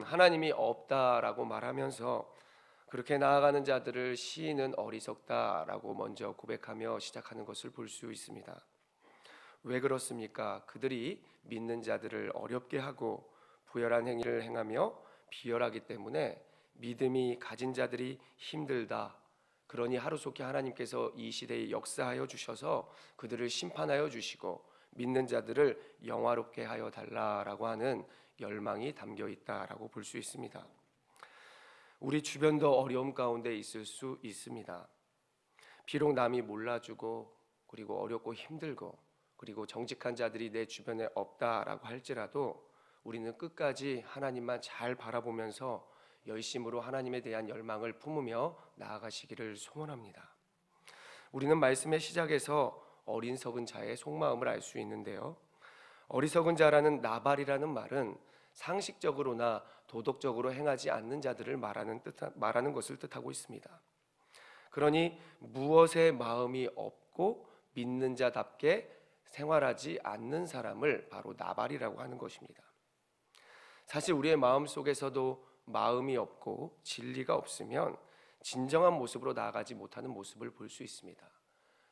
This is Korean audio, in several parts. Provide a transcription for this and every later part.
하나님이 없다라고 말하면서 그렇게 나아가는 자들을 시인은 어리석다라고 먼저 고백하며 시작하는 것을 볼 수 있습니다. 왜 그렇습니까? 그들이 믿는 자들을 어렵게 하고 부열한 행위를 행하며 비열하기 때문에 믿음이 가진 자들이 힘들다. 그러니 하루속히 하나님께서 이 시대에 역사하여 주셔서 그들을 심판하여 주시고 믿는 자들을 영화롭게 하여 달라라고 하는 열망이 담겨 있다라고 볼 수 있습니다. 우리 주변도 어려움 가운데 있을 수 있습니다. 비록 남이 몰라주고 그리고 어렵고 힘들고 그리고 정직한 자들이 내 주변에 없다라고 할지라도 우리는 끝까지 하나님만 잘 바라보면서 열심으로 하나님에 대한 열망을 품으며 나아가시기를 소원합니다. 우리는 말씀의 시작에서 어리석은 자의 속마음을 알 수 있는데요. 어리석은 자라는 나발이라는 말은 상식적으로나 도덕적으로 행하지 않는 자들을 말하는 것을 뜻하고 있습니다. 그러니 무엇에 마음이 없고 믿는 자답게 생활하지 않는 사람을 바로 나발이라고 하는 것입니다. 사실 우리의 마음 속에서도 마음이 없고 진리가 없으면 진정한 모습으로 나아가지 못하는 모습을 볼 수 있습니다.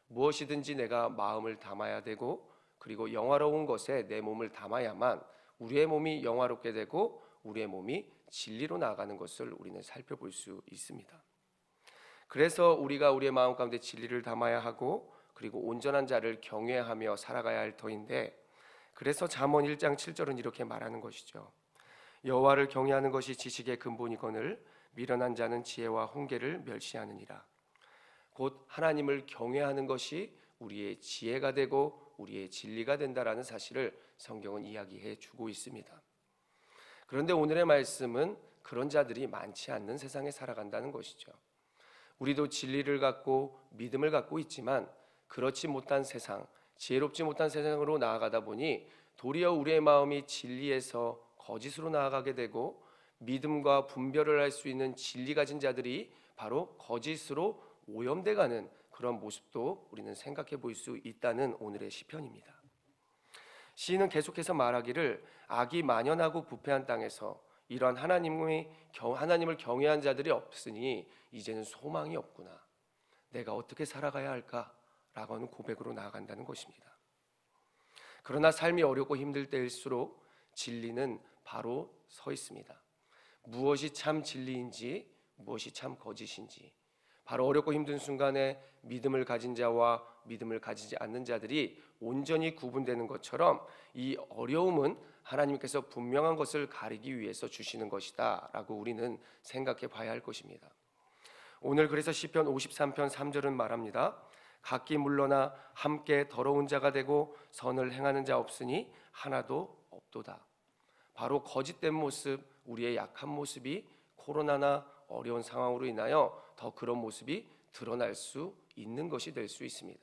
무엇이든지 내가 마음을 담아야 되고 그리고 영화로운 것에 내 몸을 담아야만 우리의 몸이 영화롭게 되고 우리의 몸이 진리로 나아가는 것을 우리는 살펴볼 수 있습니다. 그래서 우리가 우리의 마음 가운데 진리를 담아야 하고 그리고 온전한 자를 경외하며 살아가야 할 터인데, 그래서 잠언 1장 7절은 이렇게 말하는 것이죠. 여호와를 경외하는 것이 지식의 근본이거늘 미련한 자는 지혜와 훈계를 멸시하느니라. 곧 하나님을 경외하는 것이 우리의 지혜가 되고 우리의 진리가 된다라는 사실을 성경은 이야기해 주고 있습니다. 그런데 오늘의 말씀은 그런 자들이 많지 않는 세상에 살아간다는 것이죠. 우리도 진리를 갖고 믿음을 갖고 있지만 그렇지 못한 세상, 지혜롭지 못한 세상으로 나아가다 보니 도리어 우리의 마음이 진리에서 거짓으로 나아가게 되고 믿음과 분별을 할 수 있는 진리 가진 자들이 바로 거짓으로 오염돼가는 그런 모습도 우리는 생각해 볼 수 있다는 오늘의 시편입니다. 시인은 계속해서 말하기를 악이 만연하고 부패한 땅에서 이러한 하나님을 경외한 자들이 없으니 이제는 소망이 없구나. 내가 어떻게 살아가야 할까? 라고 하는 고백으로 나아간다는 것입니다. 그러나 삶이 어렵고 힘들 때일수록 진리는 바로 서 있습니다. 무엇이 참 진리인지 무엇이 참 거짓인지 바로 어렵고 힘든 순간에 믿음을 가진 자와 믿음을 가지지 않는 자들이 온전히 구분되는 것처럼 이 어려움은 하나님께서 분명한 것을 가리기 위해서 주시는 것이다 라고 우리는 생각해 봐야 할 것입니다. 오늘 그래서 시편 53편 3절은 말합니다. 각기 물러나 함께 더러운 자가 되고 선을 행하는 자 없으니 하나도 없도다. 바로 거짓된 모습, 우리의 약한 모습이 코로나나 어려운 상황으로 인하여 더 그런 모습이 드러날 수 있는 것이 될 수 있습니다.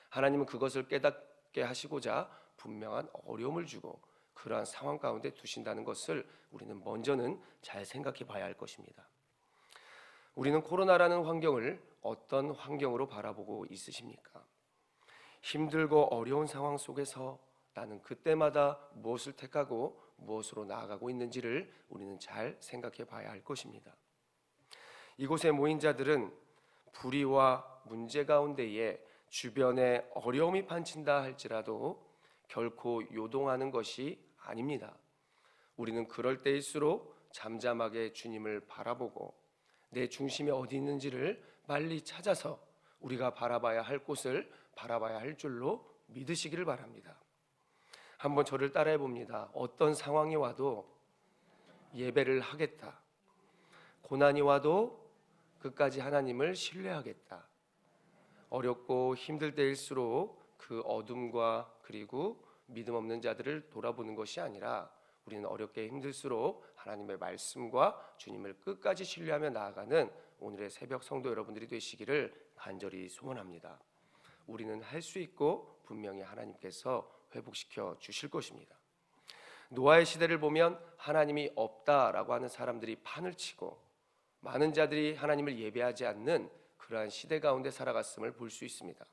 하나님은 그것을 깨닫게 하시고자 분명한 어려움을 주고 그러한 상황 가운데 두신다는 것을 우리는 먼저는 잘 생각해 봐야 할 것입니다. 우리는 코로나라는 환경을 어떤 환경으로 바라보고 있으십니까? 힘들고 어려운 상황 속에서 나는 그때마다 무엇을 택하고 무엇으로 나아가고 있는지를 우리는 잘 생각해 봐야 할 것입니다. 이곳에 모인 자들은 불의와 문제 가운데에 주변에 어려움이 판친다 할지라도 결코 요동하는 것이 아닙니다. 우리는 그럴 때일수록 잠잠하게 주님을 바라보고 내 중심이 어디 있는지를 빨리 찾아서 우리가 바라봐야 할 곳을 바라봐야 할 줄로 믿으시기를 바랍니다. 한번 저를 따라해 봅니다. 어떤 상황이 와도 예배를 하겠다. 고난이 와도 끝까지 하나님을 신뢰하겠다. 어렵고 힘들 때일수록 그 어둠과 그리고 믿음 없는 자들을 돌아보는 것이 아니라 우리는 어렵게 힘들수록 하나님의 말씀과 주님을 끝까지 신뢰하며 나아가는 오늘의 새벽 성도 여러분들이 되시기를 간절히 소원합니다. 우리는 할 수 있고 분명히 하나님께서 회복시켜 주실 것입니다. 노아의 시대를 보면 하나님이 없다라고 하는 사람들이 판을 치고 많은 자들이 하나님을 예배하지 않는 그러한 시대 가운데 살아갔음을 볼 수 있습니다.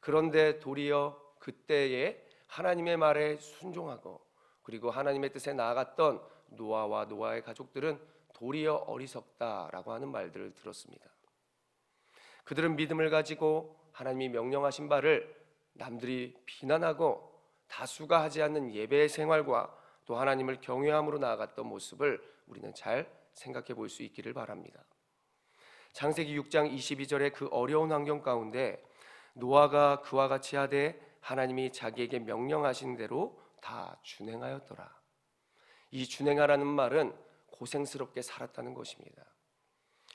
그런데 도리어 그때에 하나님의 말에 순종하고 그리고 하나님의 뜻에 나아갔던 노아와 노아의 가족들은 도리어 어리석다라고 하는 말들을 들었습니다. 그들은 믿음을 가지고 하나님이 명령하신 바를 남들이 비난하고 다수가 하지 않는 예배의 생활과 또 하나님을 경외함으로 나아갔던 모습을 우리는 잘 생각해 볼 수 있기를 바랍니다. 창세기 6장 22절의 그 어려운 환경 가운데 노아가 그와 같이 하되 하나님이 자기에게 명령하신 대로 다 준행하였더라. 이 준행하라는 말은 고생스럽게 살았다는 것입니다.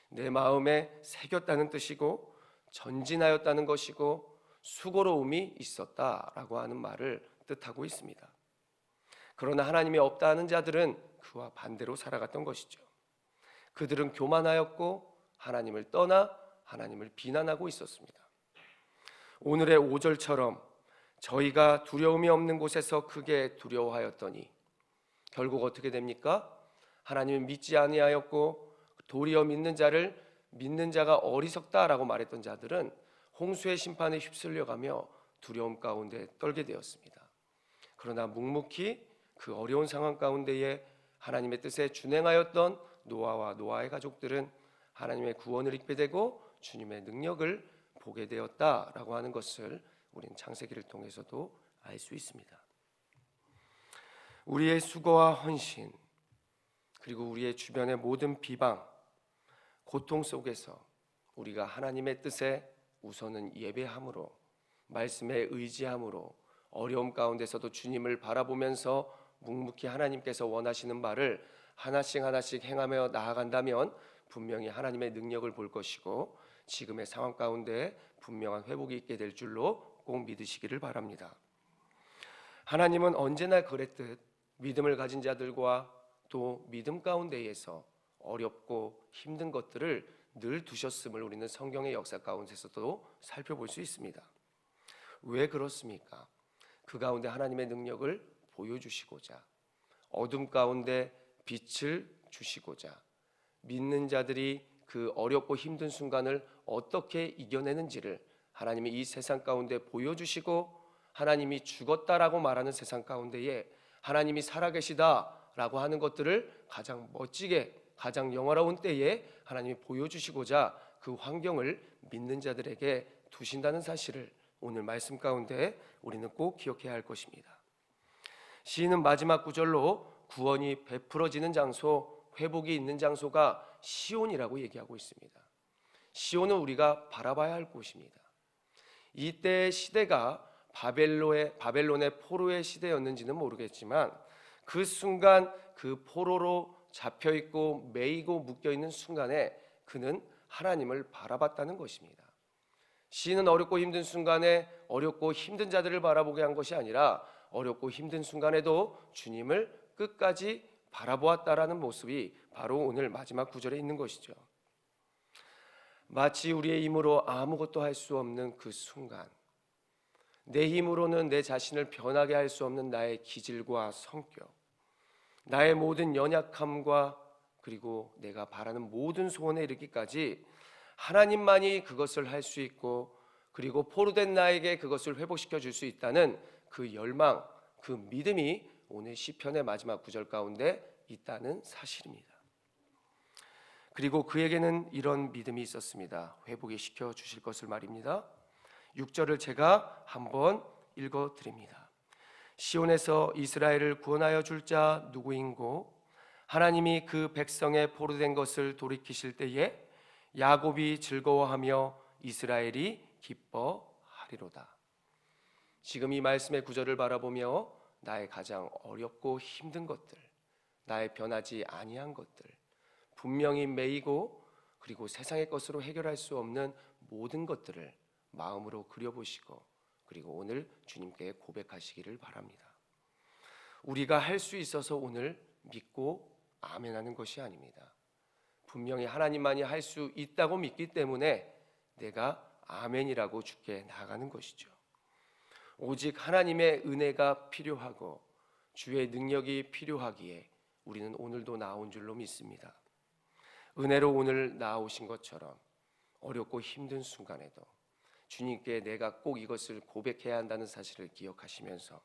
내 마음에 새겼다는 뜻이고 전진하였다는 것이고 수고로움이 있었다라고 하는 말을 뜻하고 있습니다. 그러나 하나님이 없다 하는 자들은 그와 반대로 살아갔던 것이죠. 그들은 교만하였고 하나님을 떠나 하나님을 비난하고 있었습니다. 오늘의 5절처럼 저희가 두려움이 없는 곳에서 크게 두려워하였더니 결국 어떻게 됩니까? 하나님을 믿지 아니하였고 도리어 믿는 자가 어리석다라고 말했던 자들은 홍수의 심판에 휩쓸려가며 두려움 가운데 떨게 되었습니다. 그러나 묵묵히 그 어려운 상황 가운데에 하나님의 뜻에 준행하였던 노아와 노아의 가족들은 하나님의 구원을 입게 되고 주님의 능력을 보게 되었다라고 하는 것을 우리는 창세기를 통해서도 알 수 있습니다. 우리의 수고와 헌신 그리고 우리의 주변의 모든 비방, 고통 속에서 우리가 하나님의 뜻에 우선은 예배함으로 말씀에 의지함으로 어려움 가운데서도 주님을 바라보면서 묵묵히 하나님께서 원하시는 바를 하나씩 행하며 나아간다면 분명히 하나님의 능력을 볼 것이고 지금의 상황 가운데 분명한 회복이 있게 될 줄로 꼭 믿으시기를 바랍니다. 하나님은 언제나 그랬듯 믿음을 가진 자들과 또 믿음 가운데에서 어렵고 힘든 것들을 늘 두셨음을 우리는 성경의 역사 가운데서도 살펴볼 수 있습니다. 왜 그렇습니까? 그 가운데 하나님의 능력을 보여주시고자 어둠 가운데 빛을 주시고자 믿는 자들이 그 어렵고 힘든 순간을 어떻게 이겨내는지를 하나님이 이 세상 가운데 보여주시고 하나님이 죽었다라고 말하는 세상 가운데에 하나님이 살아계시다라고 하는 것들을 가장 멋지게 가장 영화로운 때에 하나님이 보여주시고자 그 환경을 믿는 자들에게 두신다는 사실을 오늘 말씀 가운데 우리는 꼭 기억해야 할 것입니다. 시인은 마지막 구절로 구원이 베풀어지는 장소, 회복이 있는 장소가 시온이라고 얘기하고 있습니다. 시온은 우리가 바라봐야 할 곳입니다. 이때의 시대가 바벨론의 포로의 시대였는지는 모르겠지만 그 순간 그 포로로 잡혀있고 매이고 묶여있는 순간에 그는 하나님을 바라봤다는 것입니다. 시인은 어렵고 힘든 순간에 어렵고 힘든 자들을 바라보게 한 것이 아니라 어렵고 힘든 순간에도 주님을 끝까지 바라보았다라는 모습이 바로 오늘 마지막 구절에 있는 것이죠. 마치 우리의 힘으로 아무것도 할 수 없는 그 순간, 내 힘으로는 내 자신을 변하게 할 수 없는 나의 기질과 성격, 나의 모든 연약함과 그리고 내가 바라는 모든 소원에 이르기까지 하나님만이 그것을 할 수 있고 그리고 포로된 나에게 그것을 회복시켜 줄 수 있다는 그 열망, 그 믿음이 오늘 시편의 마지막 구절 가운데 있다는 사실입니다. 그리고 그에게는 이런 믿음이 있었습니다. 회복이 시켜 주실 것을 말입니다. 6절을 제가 한번 읽어 드립니다. 시온에서 이스라엘을 구원하여 줄 자 누구인고 하나님이 그 백성의 포로된 것을 돌이키실 때에 야곱이 즐거워하며 이스라엘이 기뻐하리로다. 지금 이 말씀의 구절을 바라보며 나의 가장 어렵고 힘든 것들, 나의 변하지 아니한 것들, 분명히 매이고 그리고 세상의 것으로 해결할 수 없는 모든 것들을 마음으로 그려보시고 그리고 오늘 주님께 고백하시기를 바랍니다. 우리가 할 수 있어서 오늘 믿고 아멘하는 것이 아닙니다. 분명히 하나님만이 할 수 있다고 믿기 때문에 내가 아멘이라고 주께 나아가는 것이죠. 오직 하나님의 은혜가 필요하고 주의 능력이 필요하기에 우리는 오늘도 나온 줄로 믿습니다. 은혜로 오늘 나오신 것처럼 어렵고 힘든 순간에도 주님께 내가 꼭 이것을 고백해야 한다는 사실을 기억하시면서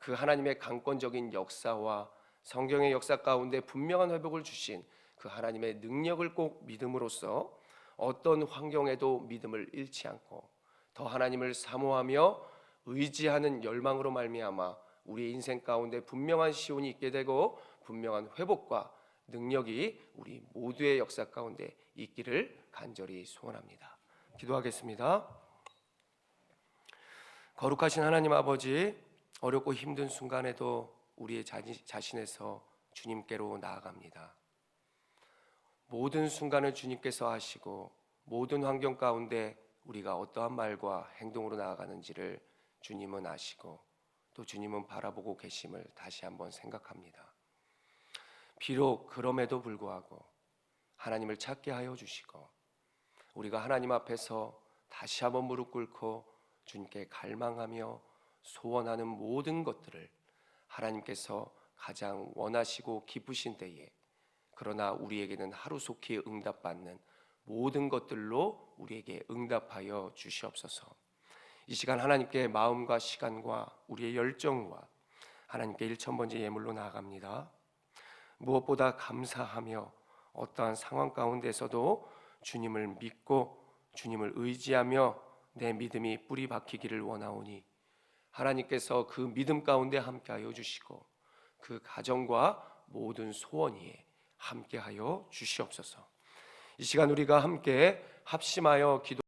그 하나님의 강권적인 역사와 성경의 역사 가운데 분명한 회복을 주신 그 하나님의 능력을 꼭 믿음으로써 어떤 환경에도 믿음을 잃지 않고 더 하나님을 사모하며 의지하는 열망으로 말미암아 우리의 인생 가운데 분명한 시온이 있게 되고 분명한 회복과 능력이 우리 모두의 역사 가운데 있기를 간절히 소원합니다. 기도하겠습니다. 거룩하신 하나님 아버지, 어렵고 힘든 순간에도 우리의 자신에서 주님께로 나아갑니다. 모든 순간을 주님께서 하시고 모든 환경 가운데 우리가 어떠한 말과 행동으로 나아가는지를 주님은 아시고 또 주님은 바라보고 계심을 다시 한번 생각합니다. 비록 그럼에도 불구하고 하나님을 찾게 하여 주시고 우리가 하나님 앞에서 다시 한번 무릎 꿇고 주님께 갈망하며 소원하는 모든 것들을 하나님께서 가장 원하시고 기쁘신 때에 그러나 우리에게는 하루속히 응답받는 모든 것들로 우리에게 응답하여 주시옵소서. 이 시간 하나님께 마음과 시간과 우리의 열정과 하나님께 1000번째 예물로 나아갑니다. 무엇보다 감사하며 어떠한 상황 가운데서도 주님을 믿고 주님을 의지하며 내 믿음이 뿌리 박히기를 원하오니 하나님께서 그 믿음 가운데 함께하여 주시고 그 가정과 모든 소원 위에 함께하여 주시옵소서. 이 시간 우리가 함께 합심하여 기도